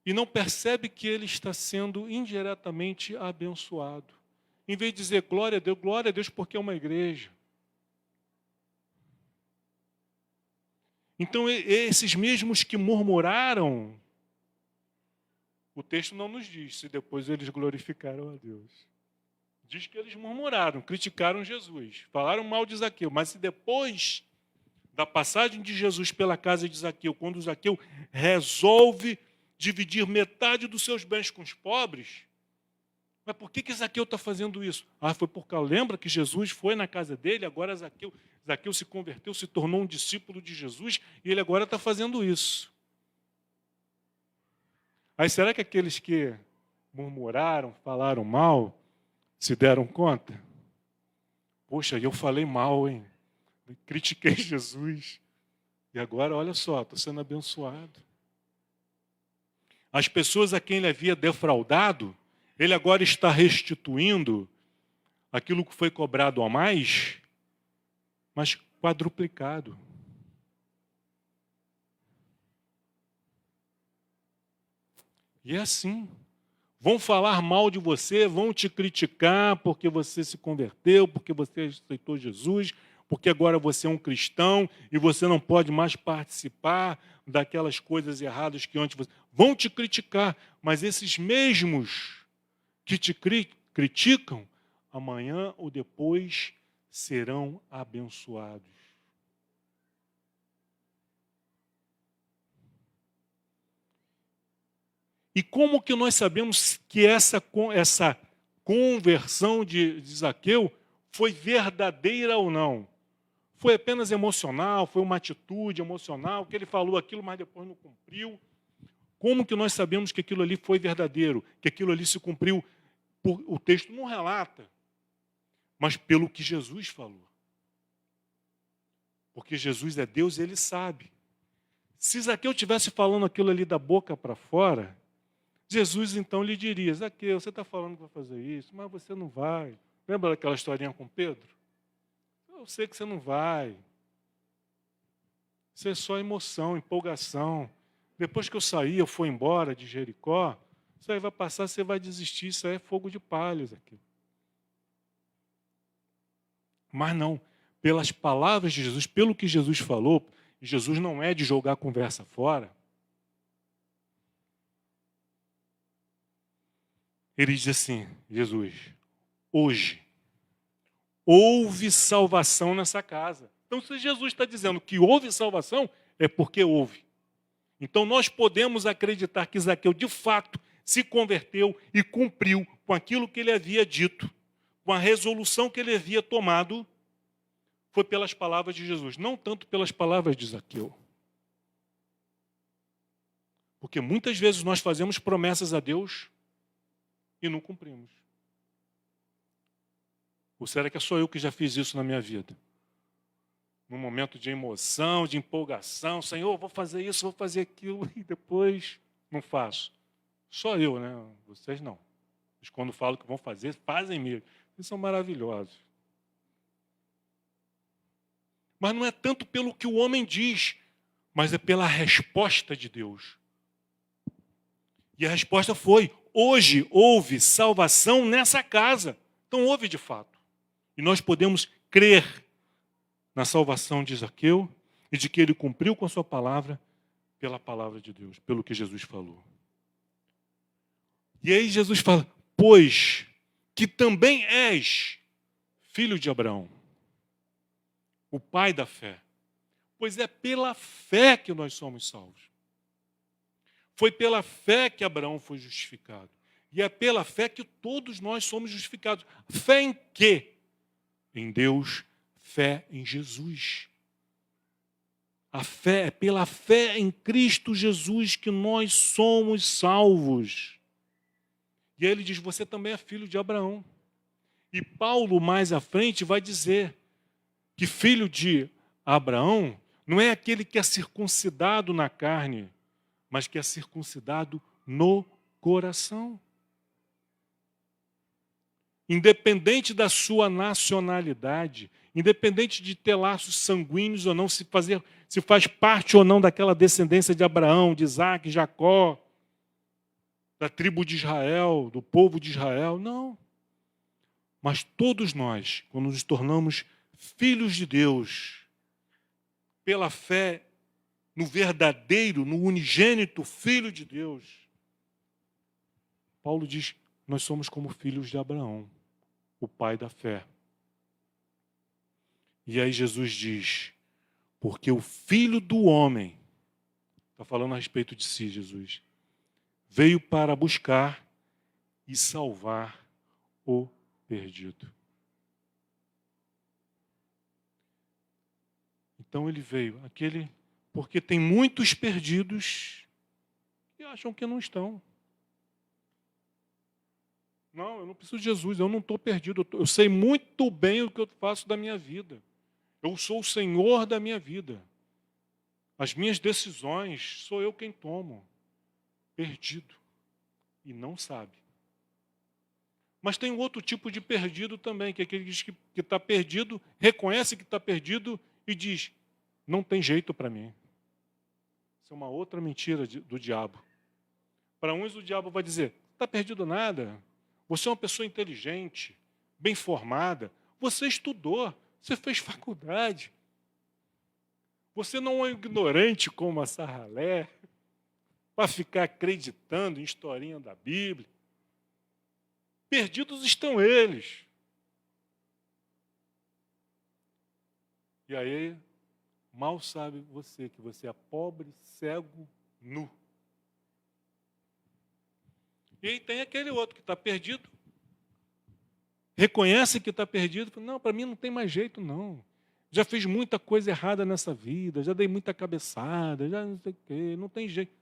E não percebe que ele está sendo indiretamente abençoado. Em vez de dizer glória a Deus porque é uma igreja. Então, esses mesmos que murmuraram, o texto não nos diz se depois eles glorificaram a Deus. Diz que eles murmuraram, criticaram Jesus, falaram mal de Zaqueu, mas se depois da passagem de Jesus pela casa de Zaqueu, quando Zaqueu resolve dividir metade dos seus bens com os pobres, mas por que Zaqueu está fazendo isso? Foi porque lembra que Jesus foi na casa dele, agora Zaqueu se converteu, se tornou um discípulo de Jesus, e ele agora está fazendo isso. Aí será que aqueles que murmuraram, falaram mal, se deram conta? Poxa, eu falei mal, hein? Critiquei Jesus. E agora, olha só, estou sendo abençoado. As pessoas a quem ele havia defraudado, ele agora está restituindo aquilo que foi cobrado a mais, mas quadruplicado. E é assim. Vão falar mal de você, vão te criticar porque você se converteu, porque você aceitou Jesus, porque agora você é um cristão e você não pode mais participar daquelas coisas erradas que antes você... Vão te criticar, mas esses mesmos que te criticam, amanhã ou depois serão abençoados. E como que nós sabemos que essa conversão de Zaqueu foi verdadeira ou não? Foi apenas emocional, foi uma atitude emocional, que ele falou aquilo, mas depois não cumpriu. Como que nós sabemos que aquilo ali foi verdadeiro, que aquilo ali se cumpriu? O texto não relata, mas pelo que Jesus falou. Porque Jesus é Deus e Ele sabe. Se Zaqueu estivesse falando aquilo ali da boca para fora, Jesus então lhe diria: Zaqueu, você está falando que vai fazer isso, mas você não vai. Lembra daquela historinha com Pedro? Eu sei que você não vai. Isso é só emoção, empolgação. Depois que eu sair, eu for embora de Jericó, isso aí vai passar, você vai desistir, isso aí é fogo de palhas aqui. Mas não, pelas palavras de Jesus, pelo que Jesus falou, Jesus não é de jogar a conversa fora. Ele diz assim, Jesus, hoje, houve salvação nessa casa. Então, se Jesus está dizendo que houve salvação, é porque houve. Então, nós podemos acreditar que Zaqueu, de fato, se converteu e cumpriu com aquilo que ele havia dito, com a resolução que ele havia tomado, foi pelas palavras de Jesus, não tanto pelas palavras de Zaqueu. Porque muitas vezes nós fazemos promessas a Deus e não cumprimos. Ou será que é só eu que já fiz isso na minha vida? Num momento de emoção, de empolgação, Senhor, vou fazer isso, vou fazer aquilo, e depois não faço. Só eu, né? Vocês não. Mas quando falam que vão fazer, fazem mesmo. Eles são maravilhosos. Mas não é tanto pelo que o homem diz, mas é pela resposta de Deus. E a resposta foi: hoje houve salvação nessa casa. Então houve de fato. E nós podemos crer na salvação de Zaqueu e de que ele cumpriu com a sua palavra pela palavra de Deus, pelo que Jesus falou. E aí Jesus fala: pois que também és filho de Abraão, o pai da fé. Pois é pela fé que nós somos salvos. Foi pela fé que Abraão foi justificado. E é pela fé que todos nós somos justificados. Fé em quê? Em Deus, fé em Jesus. A fé é pela fé em Cristo Jesus que nós somos salvos. E aí ele diz: você também é filho de Abraão. E Paulo, mais à frente, vai dizer que filho de Abraão não é aquele que é circuncidado na carne, mas que é circuncidado no coração. Independente da sua nacionalidade, independente de ter laços sanguíneos ou não, se faz parte ou não daquela descendência de Abraão, de Isaac, Jacó, da tribo de Israel, do povo de Israel, não. Mas todos nós, quando nos tornamos filhos de Deus, pela fé no verdadeiro, no unigênito Filho de Deus, Paulo diz: nós somos como filhos de Abraão, o pai da fé. E aí Jesus diz: porque o Filho do homem, está falando a respeito de si, Jesus, veio para buscar e salvar o perdido. Então ele veio, porque tem muitos perdidos que acham que não estão. Não, eu não preciso de Jesus, eu não estou perdido, eu sei muito bem o que eu faço da minha vida. Eu sou o Senhor da minha vida. As minhas decisões, sou eu quem tomo. Perdido. E não sabe. Mas tem outro tipo de perdido também, que é aquele que diz que está perdido, reconhece que está perdido e diz: não tem jeito para mim. Isso é uma outra mentira do diabo. Para uns o diabo vai dizer: está perdido nada. Você é uma pessoa inteligente, bem formada. Você estudou, você fez faculdade. Você não é um ignorante como a Sarralé, para ficar acreditando em historinha da Bíblia. Perdidos estão eles. E aí, mal sabe você que você é pobre, cego, nu. E aí tem aquele outro que está perdido, reconhece que está perdido, fala, não, para mim não tem mais jeito não. Já fiz muita coisa errada nessa vida, já dei muita cabeçada, já não sei o quê, não tem jeito.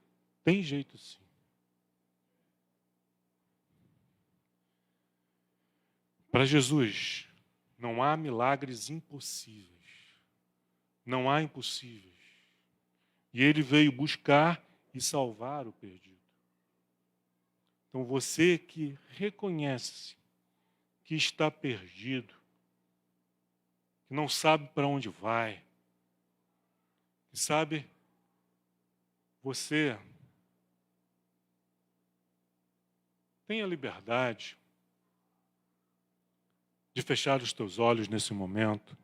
Tem jeito sim. Para Jesus, não há milagres impossíveis. Não há impossíveis. E ele veio buscar e salvar o perdido. Então você que reconhece que está perdido, que não sabe para onde vai, que sabe, você tem a liberdade de fechar os teus olhos nesse momento,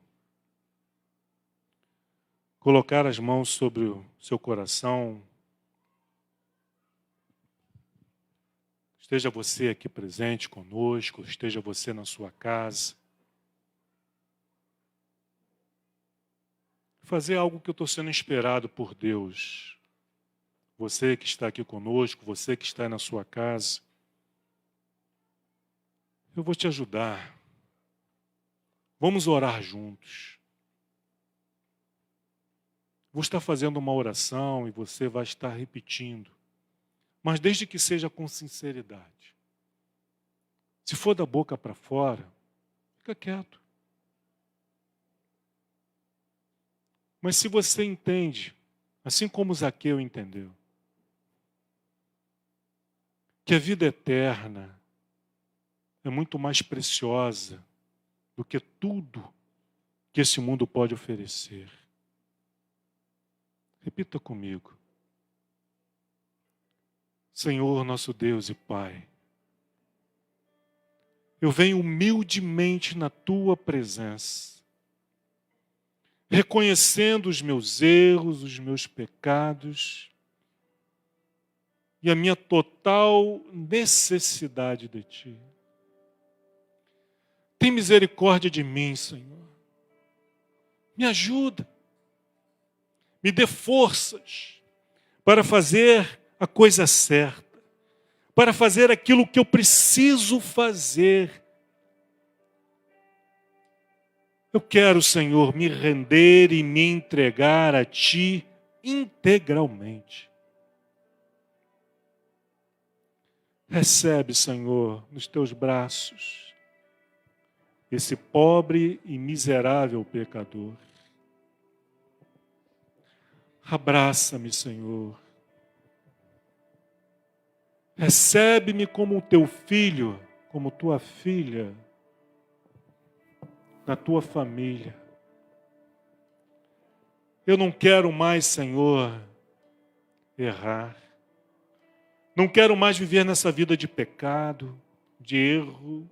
colocar as mãos sobre o seu coração. Esteja você aqui presente conosco, esteja você na sua casa. Fazer algo que eu estou sendo inspirado por Deus. Você que está aqui conosco, você que está na sua casa. Eu vou te ajudar. Vamos orar juntos. Vou estar fazendo uma oração e você vai estar repetindo. Mas desde que seja com sinceridade. Se for da boca para fora, fica quieto. Mas se você entende, assim como Zaqueu entendeu, que a vida eterna é muito mais preciosa do que tudo que esse mundo pode oferecer. Repita comigo. Senhor, nosso Deus e Pai, eu venho humildemente na Tua presença, reconhecendo os meus erros, os meus pecados e a minha total necessidade de Ti. Tem misericórdia de mim, Senhor. Me ajuda. Me dê forças para fazer a coisa certa, para fazer aquilo que eu preciso fazer. Eu quero, Senhor, me render e me entregar a Ti integralmente. Recebe, Senhor, nos Teus braços esse pobre e miserável pecador. Abraça-me, Senhor. Recebe-me como Teu filho, como Tua filha, na Tua família. Eu não quero mais, Senhor, errar. Não quero mais viver nessa vida de pecado, de erro,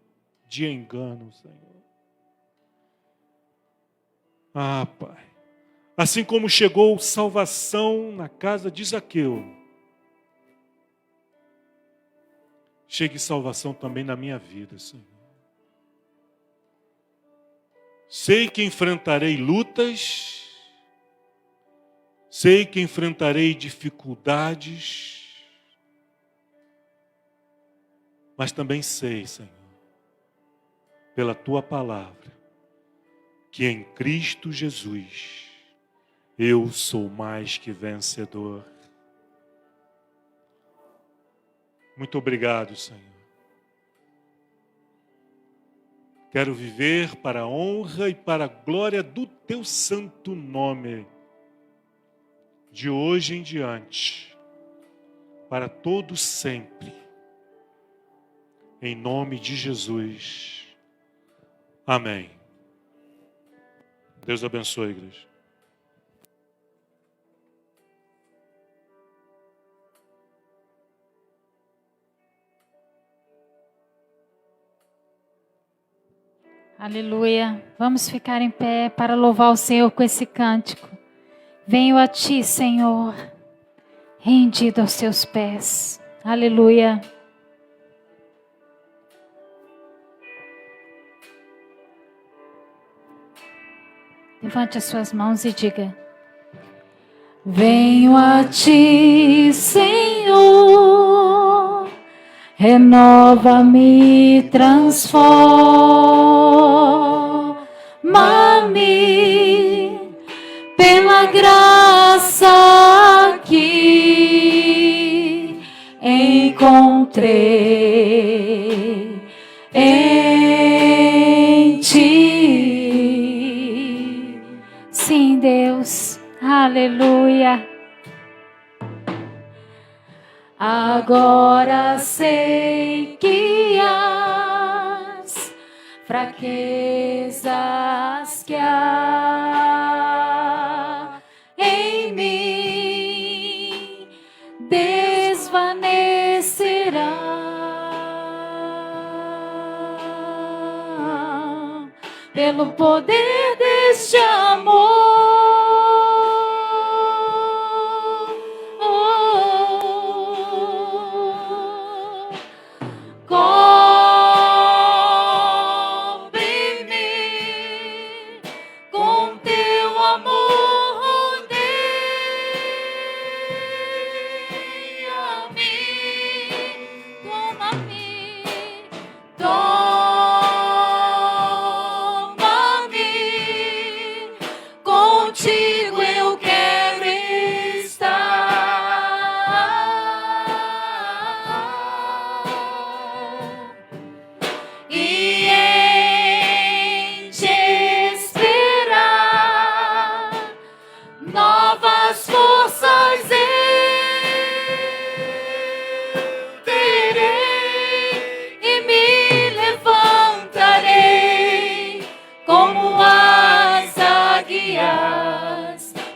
de engano, Senhor. Ah, Pai, assim como chegou salvação na casa de Zaqueu, chegue salvação também na minha vida, Senhor. Sei que enfrentarei lutas, sei que enfrentarei dificuldades, mas também sei, Senhor, pela Tua palavra, que em Cristo Jesus eu sou mais que vencedor. Muito obrigado, Senhor. Quero viver para a honra e para a glória do Teu santo nome, de hoje em diante, para todo sempre. Em nome de Jesus. Amém. Deus abençoe a igreja. Aleluia. Vamos ficar em pé para louvar o Senhor com esse cântico. Venho a ti, Senhor, rendido aos teus pés. Aleluia. Levante as suas mãos e diga: venho a ti, Senhor, renova-me, transforma-me pela graça que encontrei em ti. Sim, Deus. Aleluia. Agora sei que as fraquezas que há em mim desvanecerão pelo poder deste amor.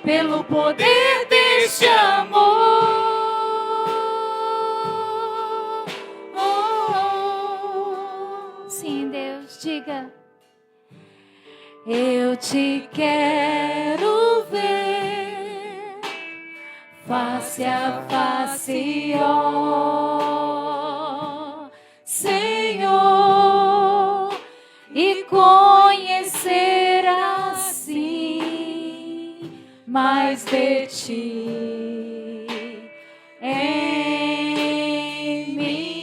Pelo poder deste amor. Sim, Deus, diga: eu te quero ver face a face, ó Senhor, e conhecer assim mais de ti em mim.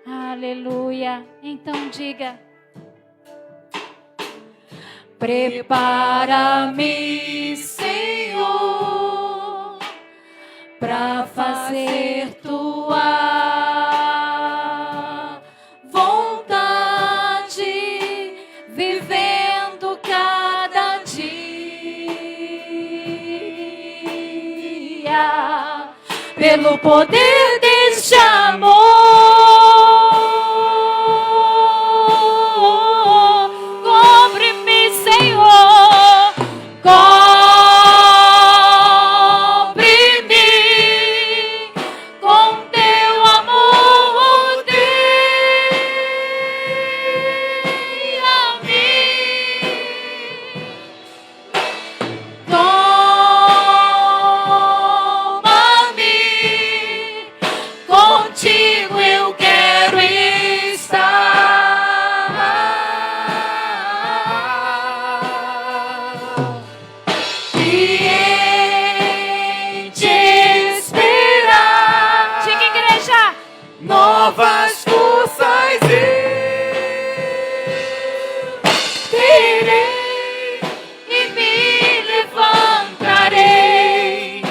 Aleluia. Então diga: prepara-me, Senhor, para fazer tua vontade, vivendo cada dia pelo poder deste amor. Cobre-me, Senhor, cobre-me com teu amor, dei-a-me. Toma-me, contigo eu quero estar e em te esperar. Diga, igreja, novas forças eu terei e me levantarei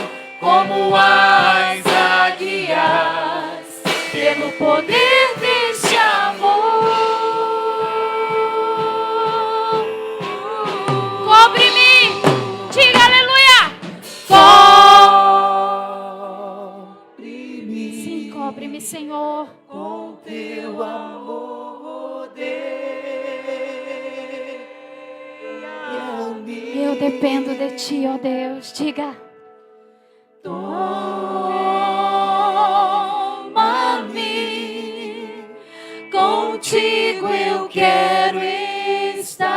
como as águias pelo poder deste amor. Cobre-me, diga aleluia. Cobre-me, sim, cobre-me, Senhor, com teu amor, dei-a-me. Eu dependo de ti, ó Deus. Diga: toma-me, contigo contigo eu quero estar.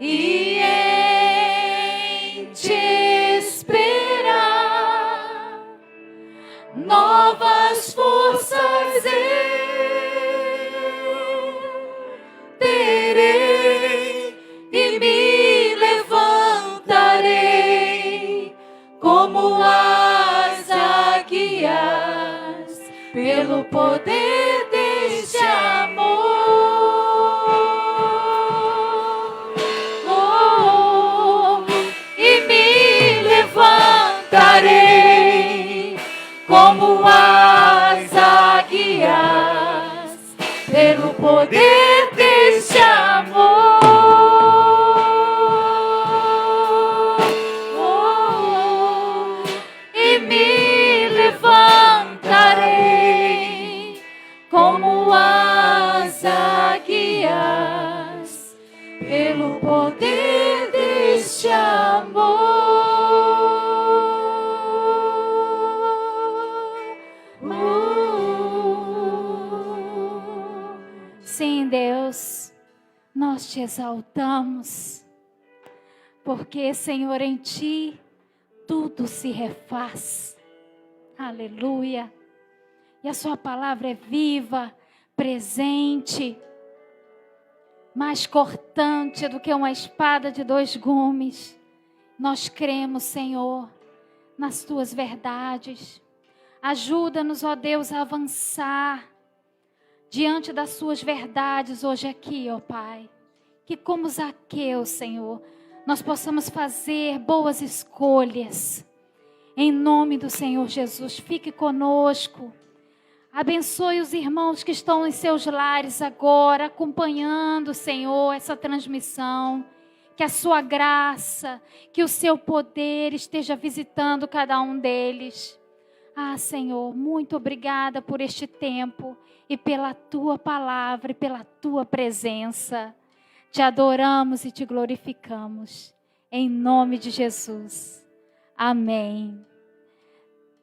E em te esperar, novas forças eu terei e me levantarei como as águias pelo poder deste amor. Levantarei como as águias pelo poder deste amor. E me levantarei como as águias pelo poder deste amor. Sim, Deus, nós te exaltamos, porque, Senhor, em ti tudo se refaz. Aleluia. E a sua palavra é viva, presente, mais cortante do que uma espada de 2 gumes. Nós cremos, Senhor, nas tuas verdades. Ajuda-nos, ó Deus, a avançar diante das suas verdades hoje aqui, ó Pai. Que como Zaqueu, Senhor, nós possamos fazer boas escolhas. Em nome do Senhor Jesus, fique conosco. Abençoe os irmãos que estão em seus lares agora, acompanhando, Senhor, essa transmissão. Que a sua graça, que o seu poder esteja visitando cada um deles. Ah, Senhor, muito obrigada por este tempo e pela tua palavra e pela tua presença. Te adoramos e te glorificamos. Em nome de Jesus. Amém.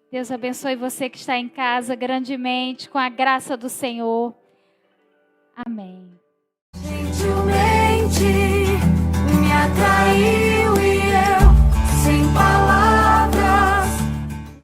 Deus abençoe você que está em casa grandemente, com a graça do Senhor. Amém. Gentilmente me atrair.